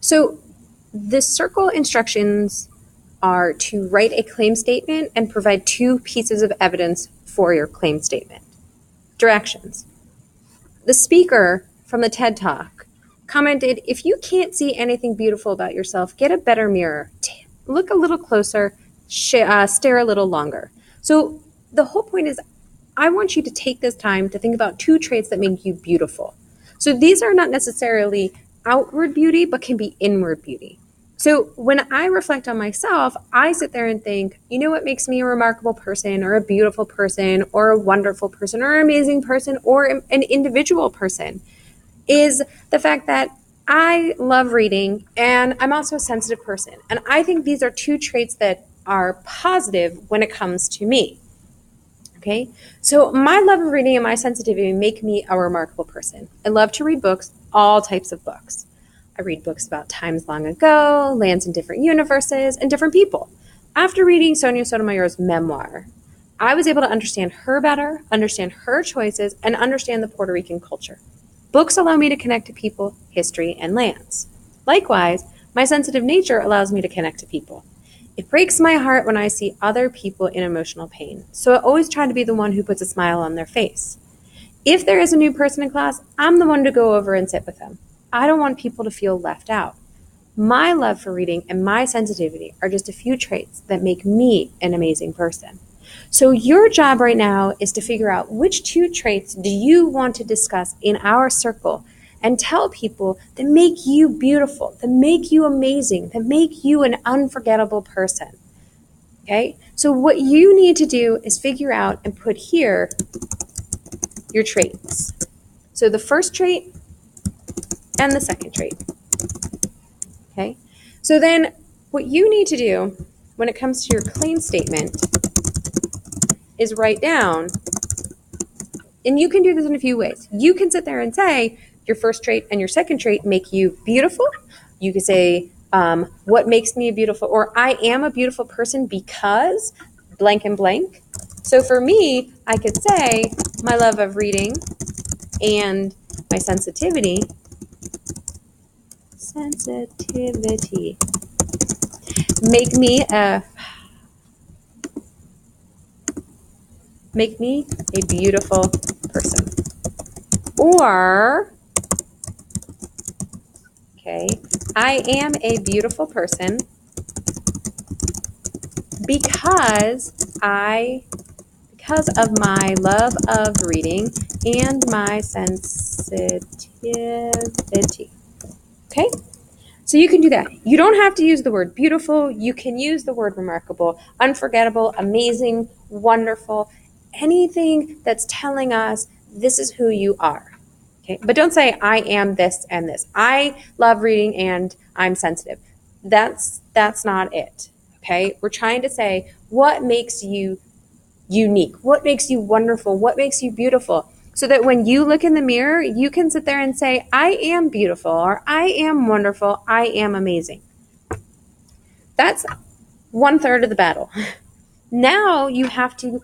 So the circle instructions are to write a claim statement and provide 2 pieces of evidence for your claim statement. Directions. The speaker from the TED Talk commented, if you can't see anything beautiful about yourself, get a better mirror. Look a little closer, stare a little longer. So the whole point is, I want you to take this time to think about 2 traits that make you beautiful. So these are not necessarily outward beauty, but can be inward beauty. So when I reflect on myself, I sit there and think, you know what makes me a remarkable person or a beautiful person or a wonderful person or an amazing person or an individual person is the fact that I love reading and I'm also a sensitive person. And I think these are 2 traits that are positive when it comes to me. Okay, so my love of reading and my sensitivity make me a remarkable person. I love to read books, all types of books. I read books about times long ago, lands in different universes, and different people. After reading Sonia Sotomayor's memoir, I was able to understand her better, understand her choices, and understand the Puerto Rican culture. Books allow me to connect to people, history, and lands. Likewise, my sensitive nature allows me to connect to people. It breaks my heart when I see other people in emotional pain, so I always try to be the one who puts a smile on their face. If there is a new person in class, I'm the one to go over and sit with them. I don't want people to feel left out. My love for reading and my sensitivity are just a few traits that make me an amazing person. So your job right now is to figure out which 2 traits do you want to discuss in our circle and tell people that make you beautiful, that make you amazing, that make you an unforgettable person. Okay? So what you need to do is figure out and put here your traits. So the first trait and the second trait. Okay? So then what you need to do when it comes to your claim statement is write down, and you can do this in a few ways. You can sit there and say your first trait and your second trait make you beautiful. You could say, what makes me a beautiful, or I am a beautiful person because blank and blank. So for me, I could say my love of reading and my sensitivity make me a beautiful person. Or, okay, I am a beautiful person because of my love of reading and my sensitivity. Okay? So you can do that. You don't have to use the word beautiful. You can use the word remarkable, unforgettable, amazing, wonderful, anything that's telling us this is who you are. Okay? But don't say I am this and this. I love reading and I'm sensitive. That's not it. Okay? We're trying to say what makes you unique, what makes you wonderful, what makes you beautiful, so that when you look in the mirror, you can sit there and say, I am beautiful, or I am wonderful, I am amazing. That's 1/3 of the battle. Now you have to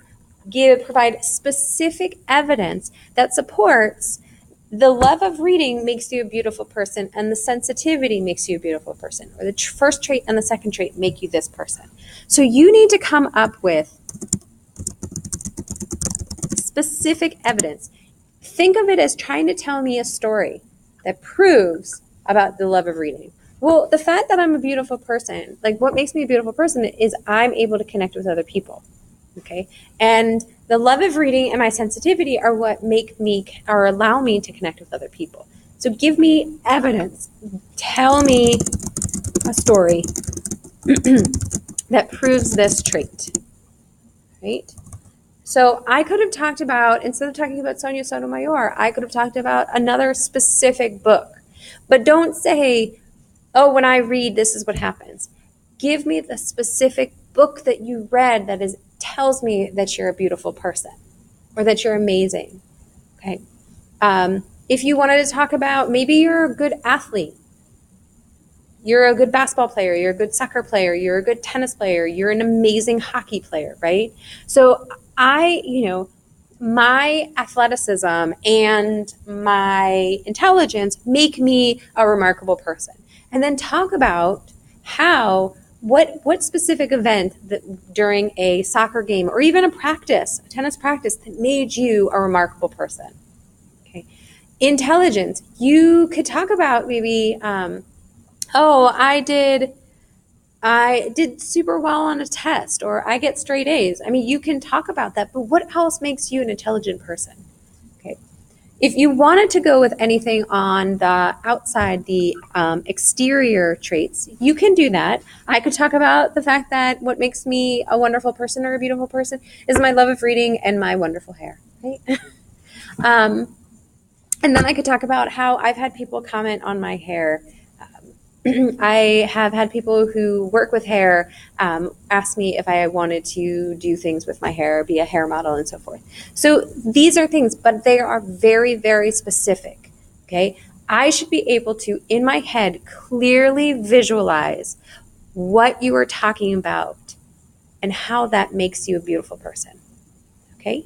provide specific evidence that supports the love of reading makes you a beautiful person, and the sensitivity makes you a beautiful person, or the first trait and the second trait make you this person. So you need to come up with specific evidence. Think of it as trying to tell me a story that proves about the love of reading. Well, the fact that I'm a beautiful person, like what makes me a beautiful person is I'm able to connect with other people. Okay? And the love of reading and my sensitivity are what make me or allow me to connect with other people. So give me evidence. Tell me a story that proves this trait. Right? So I could have talked about, instead of talking about Sonia Sotomayor, I could have talked about another specific book. But don't say, oh, when I read, this is what happens. Give me the specific book that you read that tells me that you're a beautiful person or that you're amazing. Okay. If you wanted to talk about, maybe you're a good athlete. You're a good basketball player, you're a good soccer player, you're a good tennis player, you're an amazing hockey player, right? So my athleticism and my intelligence make me a remarkable person. And then talk about how, what specific event that during a soccer game or even a practice, a tennis practice, that made you a remarkable person. Okay. Intelligence, you could talk about maybe, oh, I did super well on a test, or I get straight A's. I mean, you can talk about that, but what else makes you an intelligent person? Okay. If you wanted to go with anything on the outside, the exterior traits, you can do that. I could talk about the fact that what makes me a wonderful person or a beautiful person is my love of reading and my wonderful hair, right? And then I could talk about how I've had people comment on my hair. I have had people who work with hair ask me if I wanted to do things with my hair, be a hair model, and so forth. So these are things, but they are very, very specific. Okay, I should be able to, in my head, clearly visualize what you are talking about and how that makes you a beautiful person. Okay.